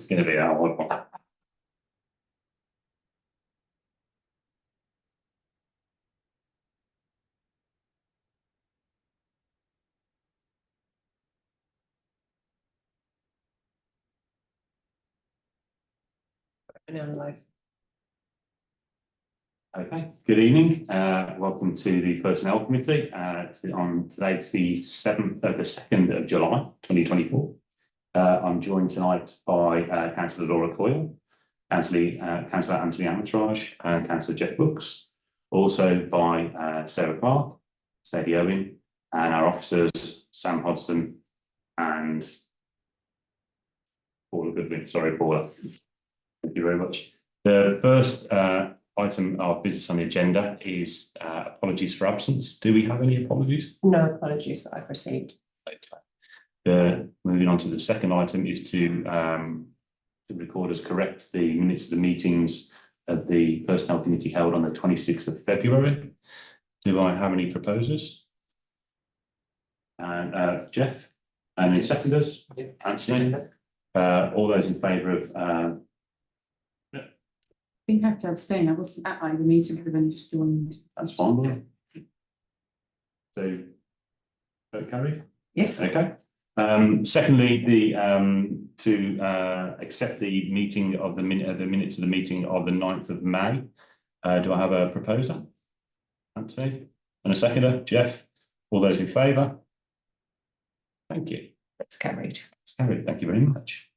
going to be a hard one. Okay, good evening. Welcome to the Personnel Committee. On today, it's the 2nd of July, 2024. I'm joined tonight by Councillor Laura Coyle, Councillor Anthony Armitage, and Councillor Jeff Brooks. Also by Sarah Clark, Sadie Owen, and our officers, Sam Hodgson and Paula Goodwin. Sorry, Paula. Thank you very much. The first item of business on the agenda is apologies for absence. Do we have any apologies? No apologies that I've received. Moving on to the second item is to record as correct the minutes of the meetings of the Personnel Committee held on the 26th of February. Do I have any proposers? And Jeff, and any seconders? Anthony? All those in favour of I think I have to abstain. I wasn't at either meeting because I've only just joined. That's fine. So, vote carried? Yes. Okay. Secondly, to accept the meeting of the minutes of the meeting of the 9th of May. Do I have a proposer? Anthony? And a seconder? Jeff? All those in favour? Thank you. That's carried. It's carried. Thank you very much.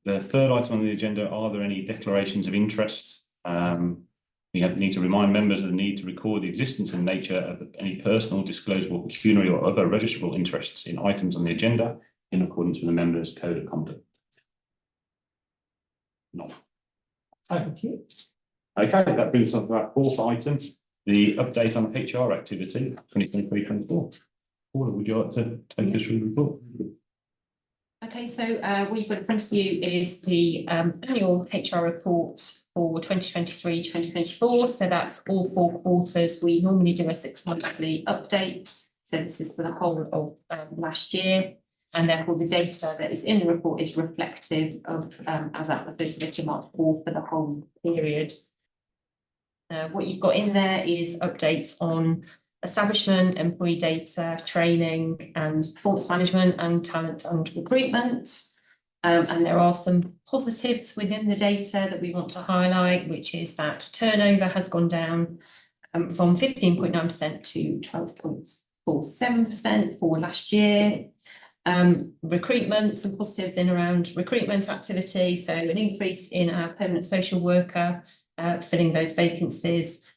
The third item on the agenda, are there any declarations of interest? We need to remind members of the need to record the existence and nature of any personal, disclosable, pecuniary or other registrable interests in items on the agenda in accordance with the members' code of conduct. No. Thank you. Okay, that brings us to our fourth item, the update on HR activity 2023-24. Paula, would you like to take us through the report? Okay, so what you've got in front of you is the annual HR report for 2023-2024. So that's all 4 quarters. We normally do a 6-monthly update. So this is for the whole of last year. And therefore the data that is in the report is reflective of as at the 31st of March for the whole period. What you've got in there is updates on establishment, employee data, training and performance management and talent and recruitment. And there are some positives within the data that we want to highlight, which is that turnover has gone down from 15.9% to 12.47% for last year. Recruitment, some positives in around recruitment activity. So an increase in our permanent social worker, filling those vacancies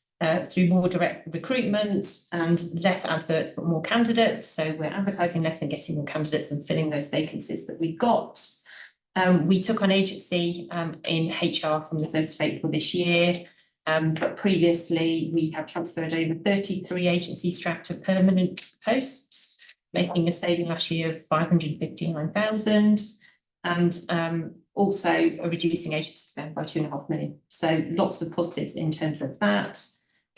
through more direct recruitment and less adverts but more candidates. So we're advertising less and getting more candidates and filling those vacancies that we've got. We took on agency in HR from the 1st of April this year, but previously we have transferred over 33 agency staff to permanent posts, making a saving last year of 559,000 and also reducing agency spend by 2.5 million. So lots of positives in terms of that.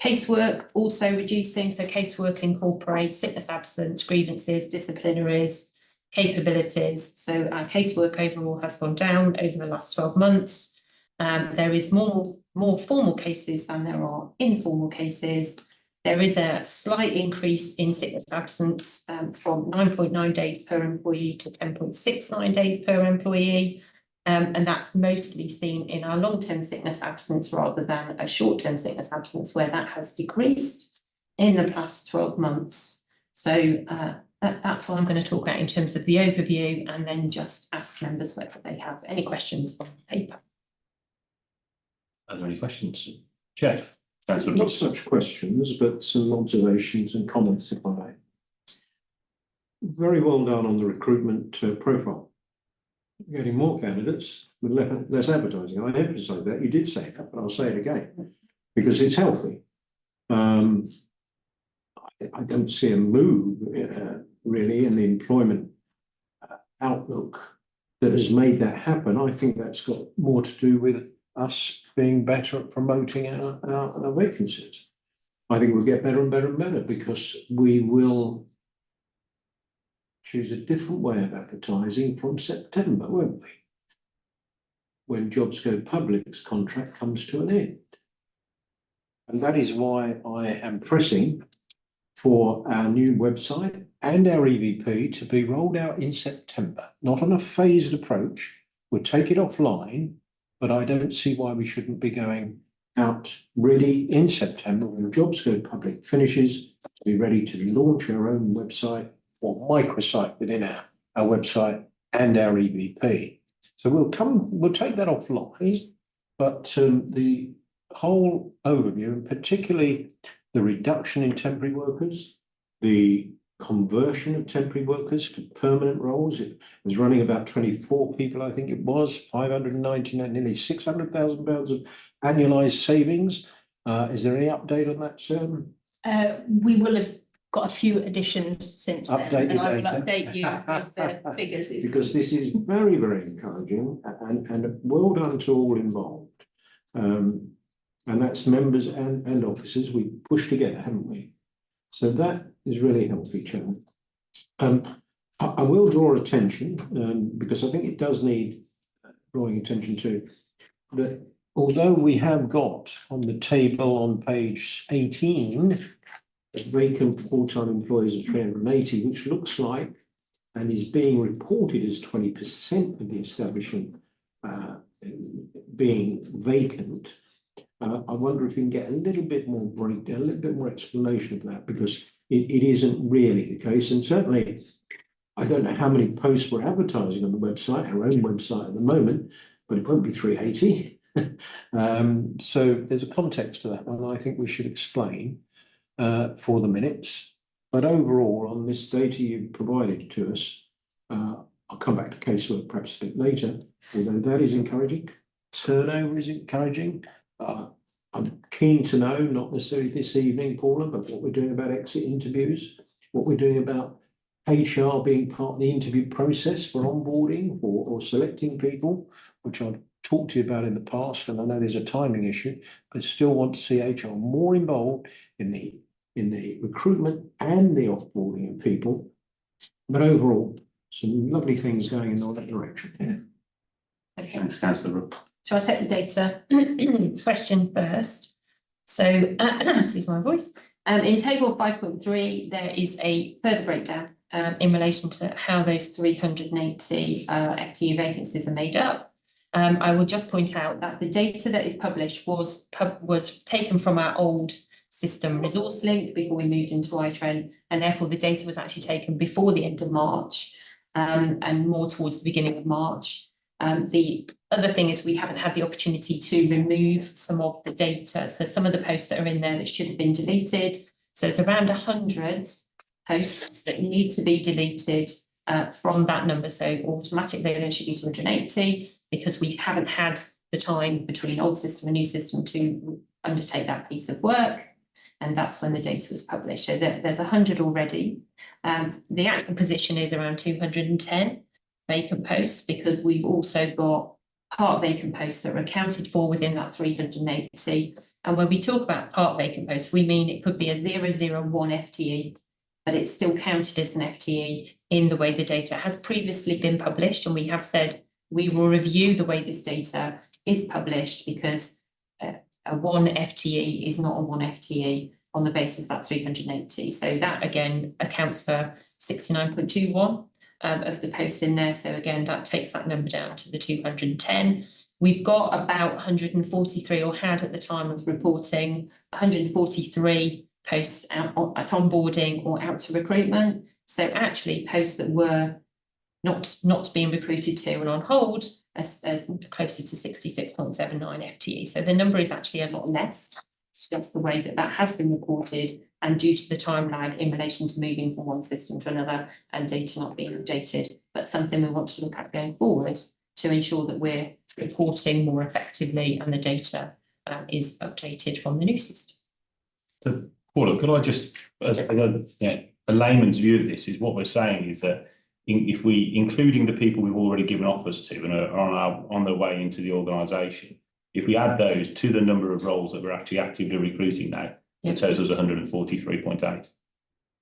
Casework also reducing, so casework incorporates sickness absence, grievances, disciplinaries, capabilities. So our casework overall has gone down over the last 12 months. There is more formal cases than there are informal cases. There is a slight increase in sickness absence from 9.9 days per employee to 10.69 days per employee. And that's mostly seen in our long-term sickness absence rather than a short-term sickness absence where that has decreased in the past 12 months. So that's what I'm going to talk about in terms of the overview and then just ask members whether they have any questions on the paper. Are there any questions? Jeff? Not such questions, but some observations and comments if I may. Very well done on the recruitment profile. Getting more candidates with less advertising. I emphasise that. You did say that, but I'll say it again because it's healthy. I don't see a move really in the employment outlook that has made that happen. I think that's got more to do with us being better at promoting our vacancies. I think we'll get better and better and better because we will choose a different way of advertising from September, won't we? when Jobs Go Public's contract comes to an end. And that is why I am pressing for our new website and our EVP to be rolled out in September, not on a phased approach. We'll take it offline, but I don't see why we shouldn't be going out ready in September when Jobs Go Public finishes, to be ready to launch our own website or microsite within our website and our EVP. So we'll take that offline, but the whole overview, and particularly the reduction in temporary workers, the conversion of temporary workers to permanent roles. It was running about 24 people, I think it was, 599, nearly £600,000 of annualised savings. Is there any update on that, Sam? We will have got a few additions since then, Update and I will later. update you with the figures. Because this is very, very encouraging and well done to all involved. And that's members and officers. We pushed together, haven't we? So that is really healthy, Chairman. I will draw attention, because I think it does need drawing attention to, that although we have got on the table on page 18, vacant full-time employees of 380, which looks like and is being reported as 20% of the establishment being vacant. I wonder if we can get a little bit more breakdown, a little bit more explanation of that, because it isn't really the case. And certainly, I don't know how many posts we're advertising on the website, our own website at the moment, but it won't be 380. So there's a context to that one I think we should explain for the minutes. But overall, on this data you provided to us, I'll come back to casework perhaps a bit later, although that is encouraging. Turnover is encouraging. I'm keen to know, not necessarily this evening, Paula, but what we're doing about exit interviews, what we're doing about HR being part of the interview process for onboarding or selecting people, which I've talked to you about in the past, and I know there's a timing issue, but still want to see HR more involved in the recruitment and the offboarding of people. But overall, some lovely things going in the right direction. Okay. Thanks, Councillor Rook. So I take the data question first. So, excuse my voice. In table 5.3, there is a further breakdown in relation to how those 380 FTE vacancies are made up. I will just point out that the data that is published was taken from our old system Resource Link before we moved into iTrend, and therefore the data was actually taken before the end of March and more towards the beginning of March. The other thing is we haven't had the opportunity to remove some of the data. So some of the posts that are in there that should have been deleted. So it's around 100 posts that need to be deleted from that number. So automatically there should be 280 because we haven't had the time between old system and new system to undertake that piece of work. And that's when the data was published. So there's 100 already. The actual position is around 210 vacant posts because we've also got part vacant posts that are accounted for within that 380. And when we talk about part vacant posts, we mean it could be a 001 FTE, but it's still counted as an FTE in the way the data has previously been published. And we have said we will review the way this data is published because a 1 FTE is not a 1 FTE on the basis that 380. So that again accounts for 69.21 of the posts in there. So again, that takes that number down to the 210. We've got about 143, or had at the time of reporting, 143 posts out at onboarding or out to recruitment. So actually posts that were not being recruited to and on hold as closer to 66.79 FTE. So the number is actually a lot less. That's the way that has been reported, and due to the time lag in relation to moving from one system to another and data not being updated, but something we want to look at going forward to ensure that we're reporting more effectively and the data is updated from the new system. So, Paula, could I just, as a layman's view of this, is what we're saying is that if we, including the people we've already given offers to and are on their way into the organisation, if we add those to the number of roles that we're actually actively recruiting now, the total is 143.8.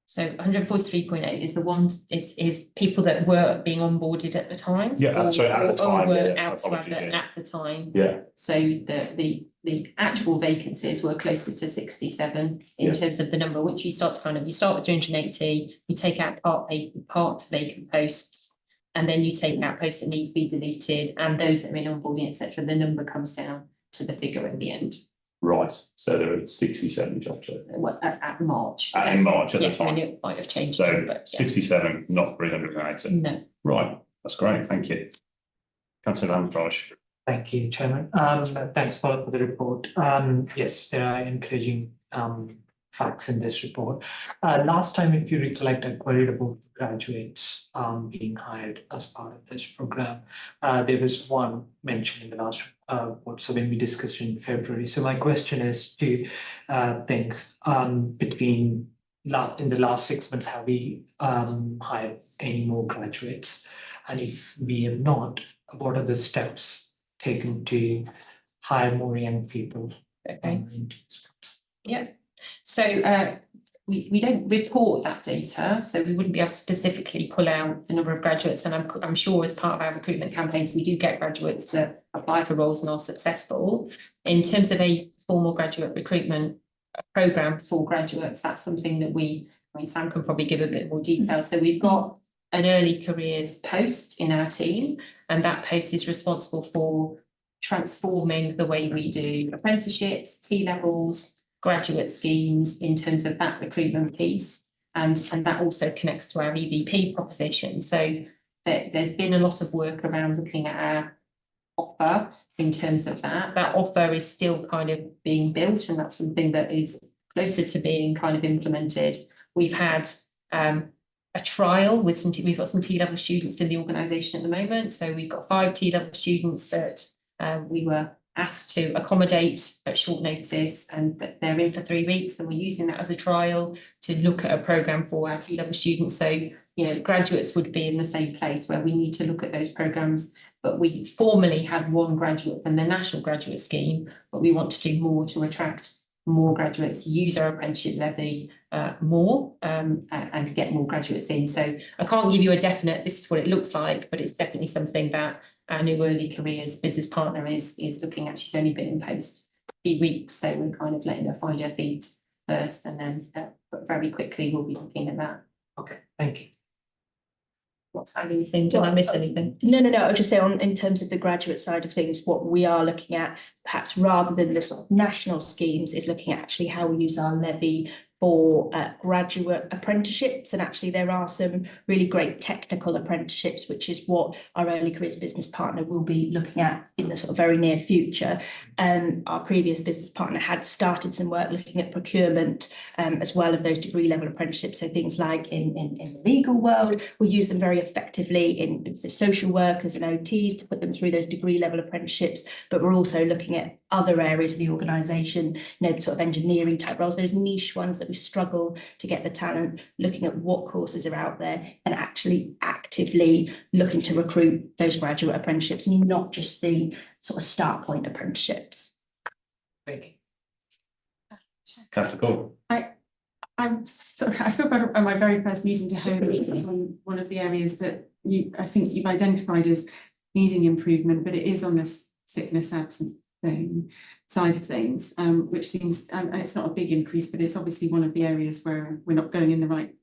So 143.8 is the one is people that were being onboarded at the time. Yeah, sorry, at the time, Or were yeah, out to apologies, advert yeah. at the time. Yeah, So the actual vacancies were closer to 67 in Yeah. terms of the number. Once you start to you start with 380, you take out part vacant posts, and then you take out posts that need to be deleted, and those that are in onboarding, etc. The number comes down to the figure at the end. right. So there are 67 jobs. At March. In March at Yeah, the I mean, time. it might have changed. So but yeah. 67, not 380. No. Right, that's great, thank you. Councillor Andrade. Thank you, Chairman. Thanks for the report. Yes, there are encouraging facts in this report. Last time, if you recollect, I queried about graduates being hired as part of this program. There was one mentioned in the last report, so when we discussed in February. So my question is two things between in the last 6 months, have we hired any more graduates? And if we have not, what are the steps taken to hire more young people? Okay. Into this program? Yeah. So we don't report that data, so we wouldn't be able to specifically pull out the number of graduates. And I'm sure as part of our recruitment campaigns, we do get graduates that apply for roles and are successful. In terms of a formal graduate recruitment program for graduates, that's something that Sam can probably give a bit more detail. So we've got an early careers post in our team, and that post is responsible for transforming the way we do apprenticeships, T-levels, graduate schemes in terms of that recruitment piece. And that also connects to our EVP proposition. So there's been a lot of work around looking at our offer in terms of that. That offer is still kind of being built, and that's something that is closer to being kind of implemented. We've had a trial with we've got some T-level students in the organisation at the moment. So we've got 5 T-level students that we were asked to accommodate at short notice, and they're in for 3 weeks, and we're using that as a trial to look at a programme for our T-level students. So, you know, graduates would be in the same place where we need to look at those programmes, but we formally had 1 graduate from the National Graduate Scheme, but we want to do more to attract more graduates, use our apprenticeship levy more and get more graduates in. So I can't give you a definite, this is what it looks like, but it's definitely something that our new early careers business partner is looking at. She's only been in post a few weeks, so we're kind of letting her find her feet first, and then but very quickly we'll be looking at that. Okay, thank you. What's anything? Did I miss anything? No. I would just say in terms of the graduate side of things, what we are looking at, perhaps rather than the sort of national schemes, is looking at actually how we use our levy for graduate apprenticeships. And actually there are some really great technical apprenticeships, which is what our early careers business partner will be looking at in the sort of very near future. Our previous business partner had started some work looking at procurement as well of those degree level apprenticeships. So things like in the legal world, we use them very effectively in the social workers and OTs to put them through those degree level apprenticeships. But we're also looking at other areas of the organisation, you know, the sort of engineering type roles, those niche ones that we struggle to get the talent, looking at what courses are out there and actually actively looking to recruit those graduate apprenticeships, not just the sort of start point apprenticeships. Thank you. Councillor Cole. I'm sorry, I feel better at my very first meeting to home on one of the areas that I think you've identified as needing improvement, but it is on this sickness absence side of things, which seems, and it's not a big increase, but it's obviously one of the areas where we're not going in the right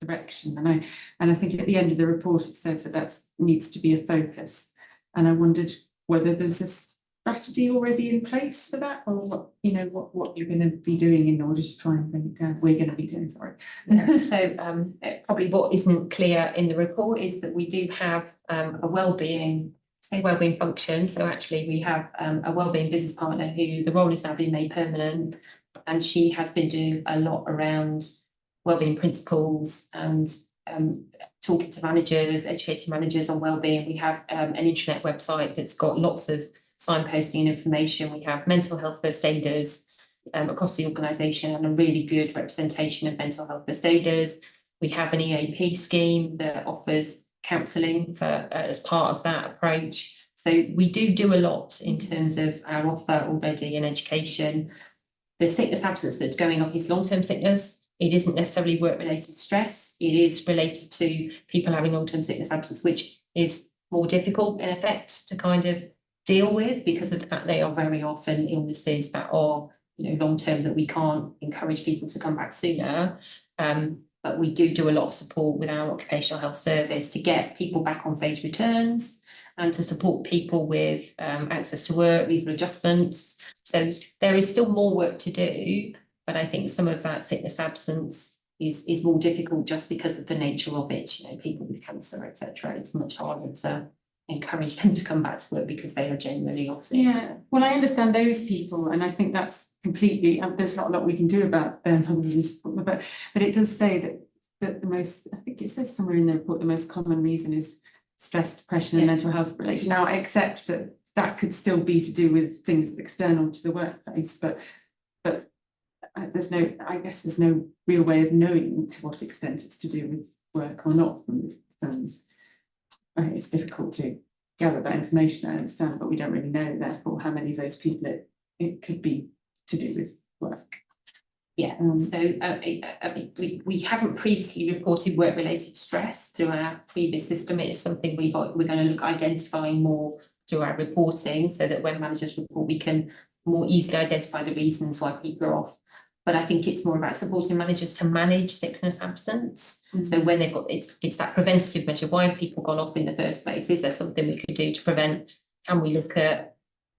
direction. And I think at the end of the report it says that needs to be a focus. And I wondered whether there's a strategy already in place for that, or what you're going to be doing in order to try and bring it down. We're going to be doing, sorry. So probably what isn't clear in the report is that we do have a wellbeing function. So actually we have a wellbeing business partner who the role is now being made permanent, and she has been doing a lot around wellbeing principles and talking to managers, educating managers on wellbeing. We have an intranet website that's got lots of signposting and information. We have mental health first aiders across the organisation and a really good representation of mental health first aiders. We have an EAP scheme that offers counselling for as part of that approach. So we do a lot in terms of our offer already in education. The sickness absence that's going up is long-term sickness. it isn't necessarily work-related stress. It is related to people having long-term sickness absence, which is more difficult in effect to kind of deal with because of the fact they are very often illnesses that are, long-term, that we can't encourage people to come back sooner. But we do a lot of support with our occupational health service to get people back on phased returns and to support people with access to work, reasonable adjustments. So there is still more work to do, but I think some of that sickness absence is more difficult just because of the nature of it. People with cancer, etc. It's much harder to encourage them to come back to work because they are genuinely off sick. Yeah, well, I understand those people, and I think that's completely, there's not a lot we can do about but it does say that the most, I think it says somewhere in the report, the most common reason is stress, depression and mental health related. Now, I accept that could still be to do with things external to the workplace, but there's no real way of knowing to what extent it's to do with work or not. It's difficult to gather that information, I understand, but we don't really know, therefore, how many of those people it could be to do with work. Yeah, so we haven't previously reported work-related stress through our previous system. It is something we're going to look identifying more through our reporting, so that when managers report, we can more easily identify the reasons why people are off. But I think it's more about supporting managers to manage sickness absence. So when they've got, it's that preventative measure. Why have people gone off in the first place? Is there something we could do to prevent? Can we look at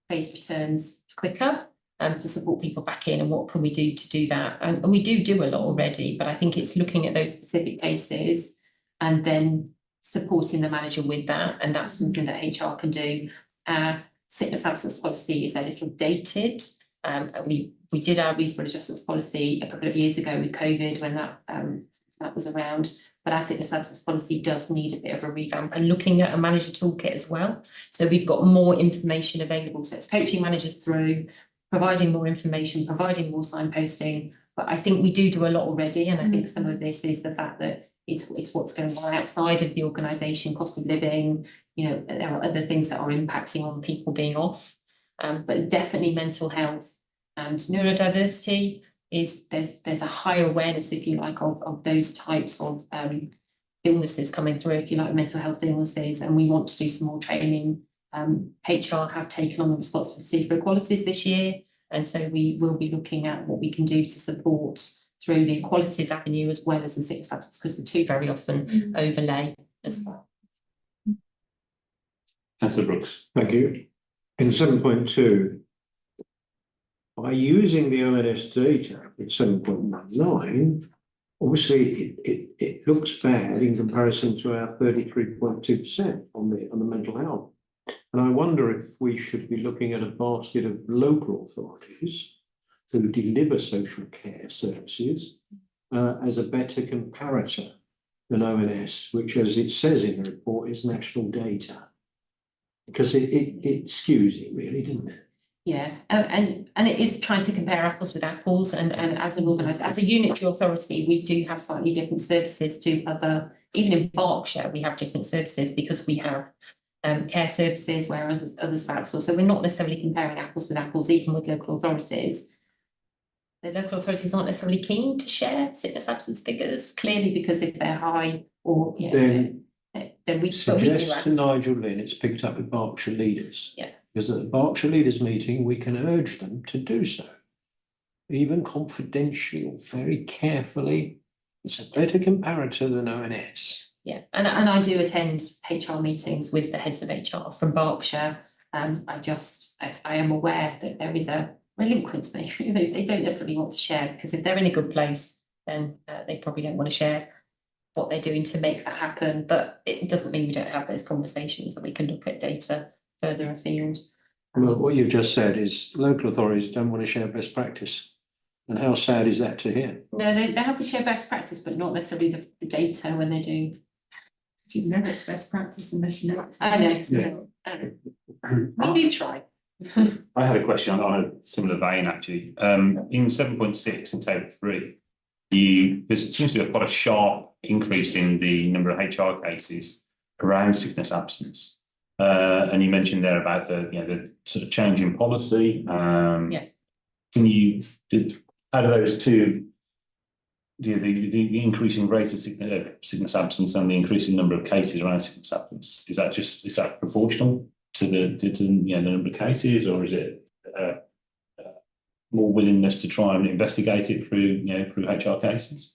phased returns quicker to support people back in? And what can we do to do that? And we do a lot already, but I think it's looking at those specific cases and then supporting the manager with that. And that's something that HR can do. Sickness absence policy is a little dated. We did our reasonable adjustments policy a couple of years ago with COVID when that was around, but our sickness absence policy does need a bit of a revamp and looking at a manager toolkit as well. So we've got more information available. So it's coaching managers through, providing more information, providing more signposting. But I think we do a lot already, and I think some of this is the fact that it's what's going on outside of the organisation, cost of living. There are other things that are impacting on people being off, but definitely mental health and neurodiversity is there's a higher awareness, if you like, of those types of illnesses coming through, if you like, mental health illnesses, and we want to do some more training. HR have taken on the responsibility for equalities this year, and so we will be looking at what we can do to support through the equalities avenue as well as the sickness absence, because the two very often overlay as well. Councillor Brooks. Thank you. In 7.2, by using the ONS data in 7.19, obviously it looks bad in comparison to our 33.2% on the mental health. And I wonder if we should be looking at a basket of local authorities who deliver social care services as a better comparator than ONS, which, as it says in the report, is national data. Because it skews it really, didn't it? Yeah, and it is trying to compare apples with apples, and as an organisation, as a unitary authority, we do have slightly different services to other, even in Berkshire, we have different services because we have care services where others have outsourced. So we're not necessarily comparing apples with apples, even with local authorities. The local authorities aren't necessarily keen to share sickness absence figures, clearly, because if they're high or then we suggest to Nigel Lynn it's picked up with Berkshire leaders. Yeah. Because at the Berkshire leaders meeting, we can urge them to do so. Even confidentially or very carefully. It's a better comparator than ONS. Yeah, and I do attend HR meetings with the heads of HR from Berkshire. I am aware that there is a relinquency. They don't necessarily want to share, because if they're in a good place, then they probably don't want to share what they're doing to make that happen. But it doesn't mean we don't have those conversations, that we can look at data further afield. Well, what you've just said is local authorities don't want to share best practice. And how sad is that to hear? No, they have to share best practice, but not necessarily the data when they do. You know it's best practice unless you know it. I know. Yeah. Maybe try. I had a question on a similar vein, actually. In 7.6 and table 3, there seems to be quite a sharp increase in the number of HR cases around sickness absence. And you mentioned there about the sort of change in policy. Yeah. How do those two the increasing rate of sickness absence and the increasing number of cases around sickness absence, is that proportional to the number of cases, or is it more willingness to try and investigate it through HR cases?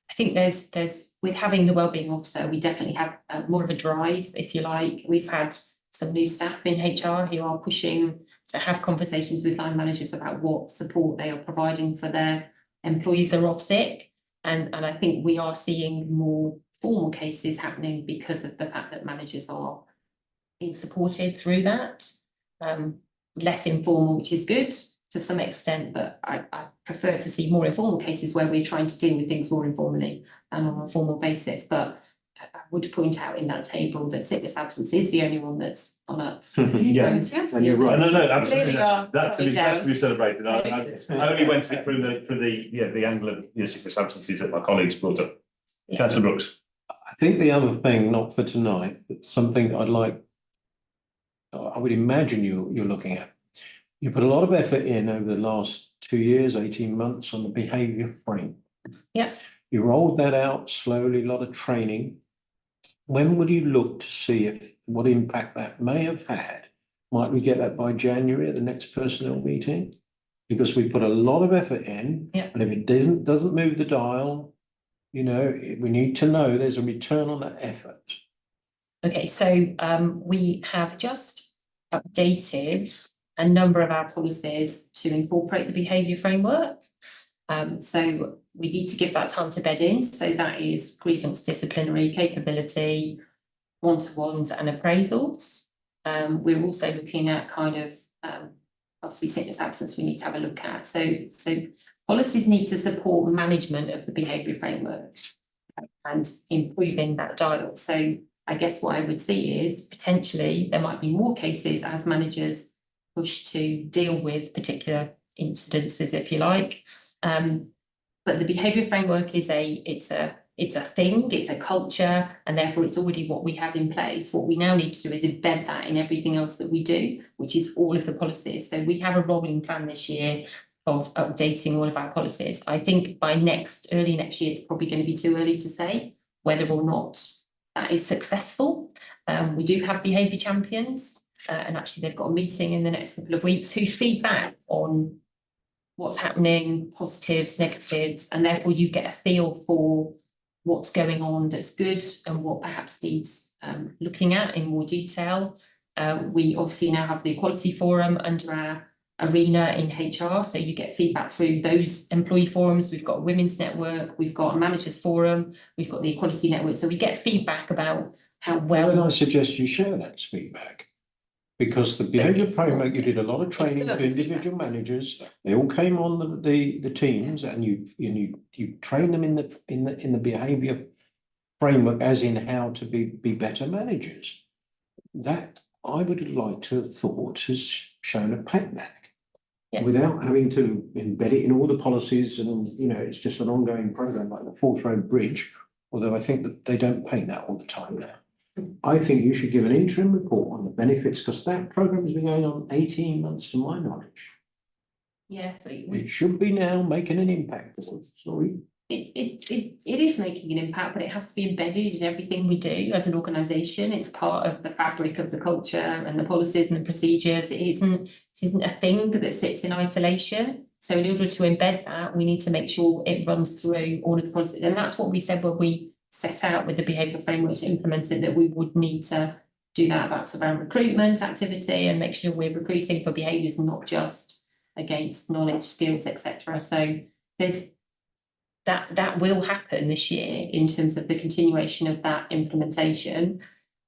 I think there's with having the wellbeing officer, we definitely have more of a drive, if you like. We've had some new staff in HR who are pushing to have conversations with line managers about what support they are providing for their employees that are off sick. And I think we are seeing more formal cases happening because of the fact that managers are being supported through that. Less informal, which is good to some extent, but I prefer to see more informal cases where we're trying to deal with things more informally and on a formal basis. But I would point out in that table that sickness absence is the only one that's gone up. Yeah, and you're right. No, absolutely. Clearly are That's to coming be down. celebrated. I only went it through the angle of sickness absences that my colleagues brought up. Yeah. Councillor Brooks. I think the other thing, not for tonight, but something I would imagine you're looking at. You put a lot of effort in over the last 2 years, 18 months on the behaviour frame. Yeah. You rolled that out slowly, a lot of training. When will you look to see what impact that may have had? Might we get that by January at the next personnel meeting? Because we put a lot of effort in, Yeah. and if it doesn't move the dial, we need to know there's a return on that effort. Okay, so we have just updated a number of our policies to incorporate the behaviour framework. So we need to give that time to bed in. So that is grievance, disciplinary, capability, one-to-ones and appraisals. We're also looking at obviously sickness absence we need to have a look at. So policies need to support management of the behaviour framework and improving that dialogue. So I guess what I would see is potentially there might be more cases as managers push to deal with particular incidences, if you like. But the behaviour framework is it's a thing, it's a culture, and therefore it's already what we have in place. What we now need to do is embed that in everything else that we do, which is all of the policies. So we have a rolling plan this year of updating all of our policies. I think by early next year, it's probably going to be too early to say whether or not that is successful. We do have behaviour champions. And actually they've got a meeting in the next couple of weeks who feedback on what's happening, positives, negatives, and therefore you get a feel for what's going on that's good and what perhaps needs looking at in more detail. We obviously now have the Equality Forum under our arena in HR, so you get feedback through those employee forums. We've got a women's network, we've got a managers forum, we've got the Equality Network, so we get feedback about how well. Then I suggest you share that feedback. Because the behaviour framework, you did a lot of training to individual managers. They all came on the teams, and you train them in the behaviour framework, as in how to be better managers. That I would like to have thought has shown a payback, without having to embed it in all the policies, and it's just an ongoing program like the Forth Road Bridge. Although I think that they don't paint that all the time now. I think you should give an interim report on the benefits, because that program has been going on 18 months to my knowledge. Yeah, It should be now making an impact. Sorry. It is making an impact, but it has to be embedded in everything we do as an organisation. It's part of the fabric of the culture and the policies and the procedures. It isn't a thing that sits in isolation. So in order to embed that, we need to make sure it runs through all of the policies. And that's what we said when we set out with the behaviour framework to implement it, that we would need to do that. That's around recruitment activity and make sure we're recruiting for behaviours, not just against knowledge, skills, etc. So there's that will happen this year in terms of the continuation of that implementation.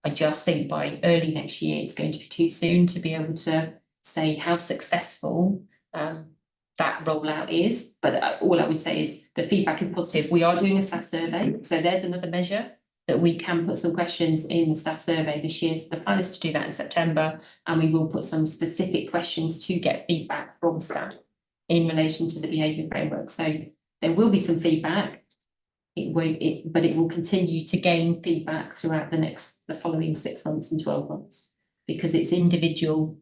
I just think by early next year, it's going to be too soon to be able to say how successful that rollout is. But all I would say is the feedback is positive. We are doing a staff survey. So there's another measure that we can put some questions in the staff survey this year. So the plan is to do that in September, and we will put some specific questions to get feedback from staff in relation to the behaviour framework. So there will be some feedback. But it will continue to gain feedback throughout the following 6 months and 12 months, because it's individual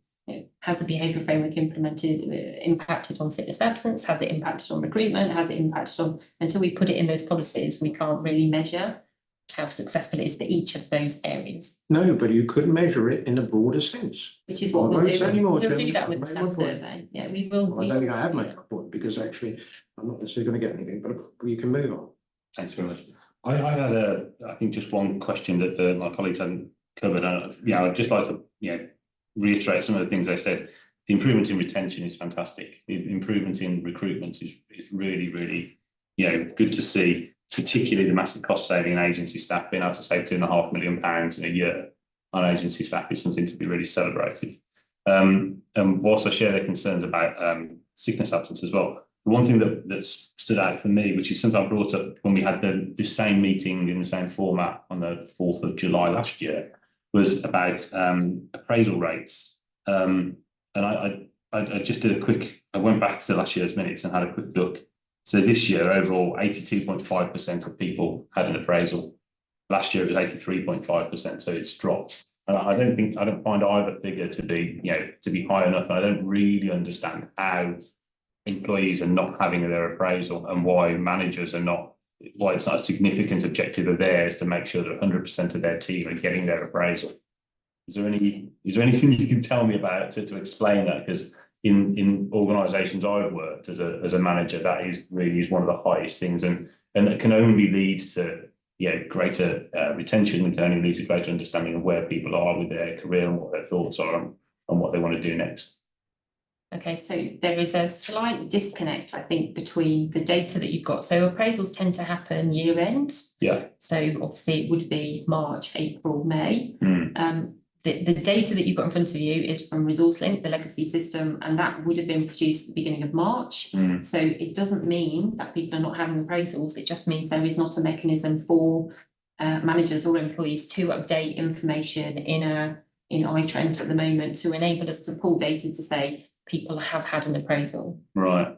has the behaviour framework impacted on sickness absence? Has it impacted on recruitment? Has it impacted on, until we put it in those policies, we can't really measure how successful it is for each of those areas. No, but you could measure it in a broader sense. Which is what I we'll won't do. say any more, We'll do Chairman. that with I've the made my staff point. survey. Yeah, we will. I don't think I have made my point, because actually, I'm not necessarily going to get anything, but you can move on. Thanks very much. I had I think just one question that my colleagues hadn't covered. I'd just like to, reiterate some of the things they said. The improvement in retention is fantastic. The improvement in recruitment is really, really, good to see. Particularly the massive cost saving in agency staff, being able to save £2.5 million in a year on agency staff is something to be really celebrated. And whilst I share their concerns about sickness absence as well, the one thing that stood out for me, which is something I brought up when we had the same meeting in the same format on the 4th of July last year, was about appraisal rates. And I just did I went back to last year's minutes and had a quick look. So this year, overall, 82.5% of people had an appraisal. Last year it was 83.5%, so it's dropped. And I don't find either figure to be high enough. And I don't really understand how employees are not having their appraisal, and why managers are not, why it's not a significant objective of theirs to make sure that 100% of their team are getting their appraisal. Is there anything you can tell me about to explain that? Because in organisations I've worked as a manager, that is one of the highest things, and it can only lead to greater retention. It can only lead to greater understanding of where people are with their career and what their thoughts are and what they want to do next. Okay, so there is a slight disconnect, I think, between the data that you've got. So appraisals tend to happen year end. Yeah. So obviously it would be March, April, May. Mm. The data that you've got in front of you is from ResourceLink, the legacy system, and that would have been produced at the beginning of March. Mm. So it doesn't mean that people are not having appraisals. It just means there is not a mechanism for managers or employees to update information in iTrent at the moment to enable us to pull data to say people have had an appraisal. Right.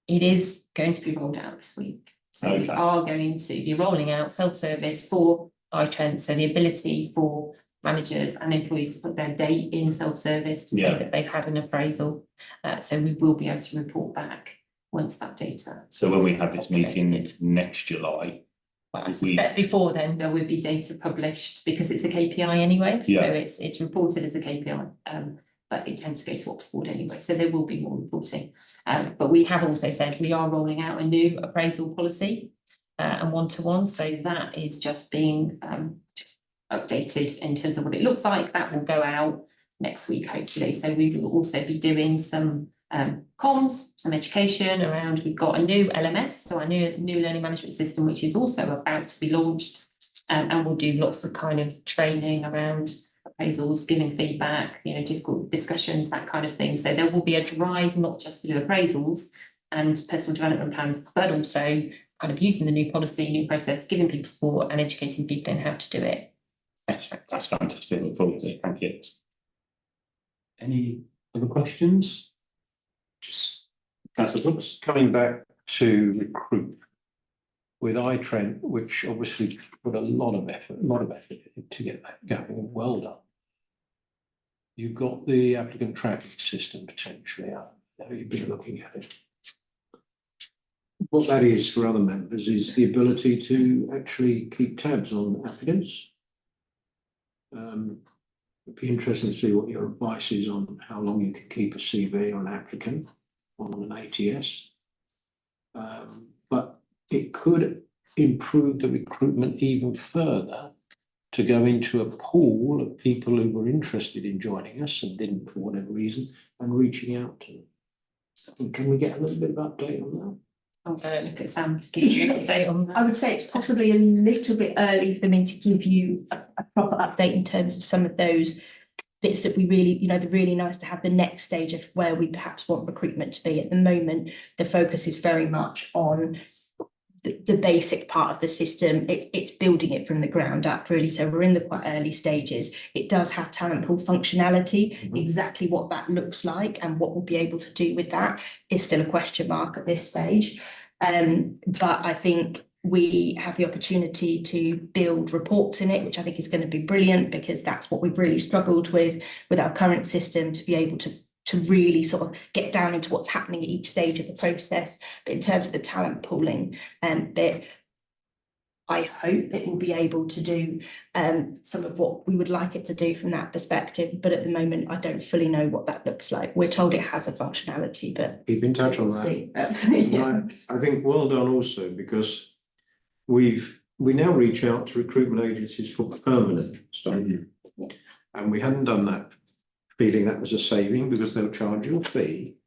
It is going to be rolled out this week. So we are going to be rolling out self-service for iTrent, so the ability for managers and employees to put their date in self-service to say that they've had an appraisal. So we will be able to report back once that data. So when we have this meeting next July, well, I suspect before then there will be data published, because it's a KPI anyway. Yeah. So it's reported as a KPI, but it tends to go to Oxford anyway. So there will be more reporting. But we have also said we are rolling out a new appraisal policy and one-to-one. So that is just being just updated in terms of what it looks like. That will go out next week, hopefully. So we will also be doing some comms, some education around. We've got a new LMS, so our new learning management system, which is also about to be launched, and we'll do lots of kind of training around appraisals, giving feedback, difficult discussions, that kind of thing. So there will be a drive not just to do appraisals and personal development plans, but also kind of using the new policy, new process, giving people support and educating people in how to do it. That's fantastic. Look forward to it. Thank you. Any other questions? Just Councillor Brooks. Coming back to recruit with iTrent, which obviously put a lot of effort to get that going. Well done. You've got the applicant tracking system potentially out. You've been looking at it. What that is for other members is the ability to actually keep tabs on applicants. It'd be interesting to see what your advice is on how long you can keep a CV or an applicant on an ATS. But it could improve the recruitment even further to go into a pool of people who were interested in joining us and didn't for whatever reason, and reaching out to them. So can we get a little bit of update on that? I'm going to look at Sam to give you an update on that. I would say it's possibly a little bit early for me to give you a proper update in terms of some of those bits that we really, they're really nice to have the next stage of where we perhaps want recruitment to be. At the moment, the focus is very much on the basic part of the system. It's building it from the ground up, really. So we're in the quite early stages. It does have talent pool functionality. Mm-hmm. Exactly what that looks like and what we'll be able to do with that is still a question mark at this stage. But I think we have the opportunity to build reports in it, which I think is going to be brilliant, because that's what we've really struggled with our current system, to be able to to really sort of get down into what's happening at each stage of the process. But in terms of the talent pooling bit, I hope it will be able to do some of what we would like it to do from that perspective. But at the moment, I don't fully know what that looks like. We're told it has a functionality, but Keep in touch on we'll that. see. Absolutely. Right. I think well done also, because we now reach out to recruitment agencies for permanent stuff. Yeah. And we hadn't done that, feeling that was a saving because they'll charge you a fee.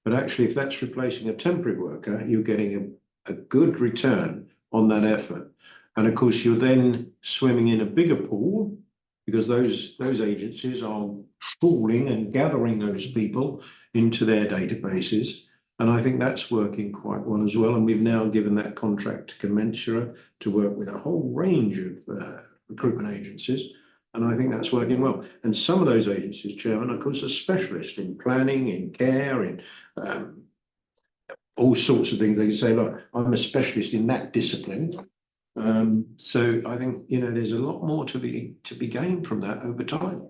But actually, if that's replacing a temporary worker, you're getting a good return on that effort. And of course, you're then swimming in a bigger pool, because those agencies are trawling and gathering those people into their databases. And I think that's working quite well as well. And we've now given that contract to Commensurate to work with a whole range of recruitment agencies. And I think that's working well. And some of those agencies, Chairman, of course, are specialists in planning, in care, in all sorts of things. They can say, look, I'm a specialist in that discipline. So I think, you know, there's a lot more to be gained from that over time.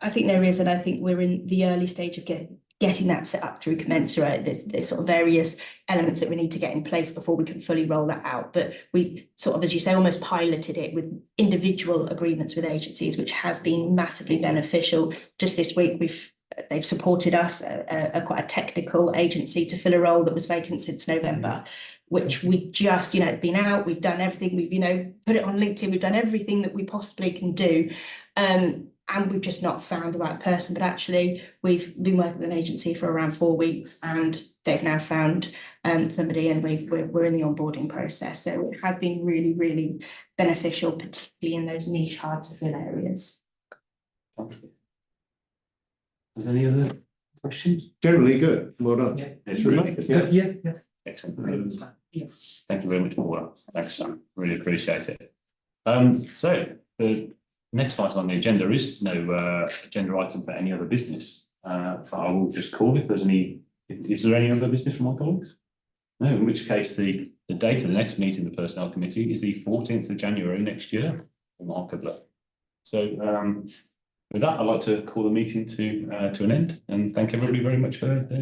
I think there is, and I think we're in the early stage of getting that set up through Commensurate. There's sort of various elements that we need to get in place before we can fully roll that out. But we sort of, as you say, almost piloted it with individual agreements with agencies, which has been massively beneficial. Just this week, they've supported us, quite a technical agency, to fill a role that was vacant since November, which we just, you know, it's been out, we've done everything, we've, you know, put it on LinkedIn, we've done everything that we possibly can do. And we've just not found the right person. But actually, we've been working with an agency for around 4 weeks, and they've now found somebody, and we're in the onboarding process. So it has been really, really beneficial, particularly in those niche, hard to fill areas. Is there any other questions? Generally good. Well done. Yeah. It's really good. Yeah. Excellent. Yeah. Thank you very much, Paula. Thanks, Sam. Really appreciate it. So the next item on the agenda is no agenda item for any other business. So I will just call if there's any. Is there any other business from my colleagues? No, in which case the date of the next meeting of the Personnel Committee is the 14th of January next year, remarkably. So with that, I'd like to call the meeting to an end, and thank everybody very much for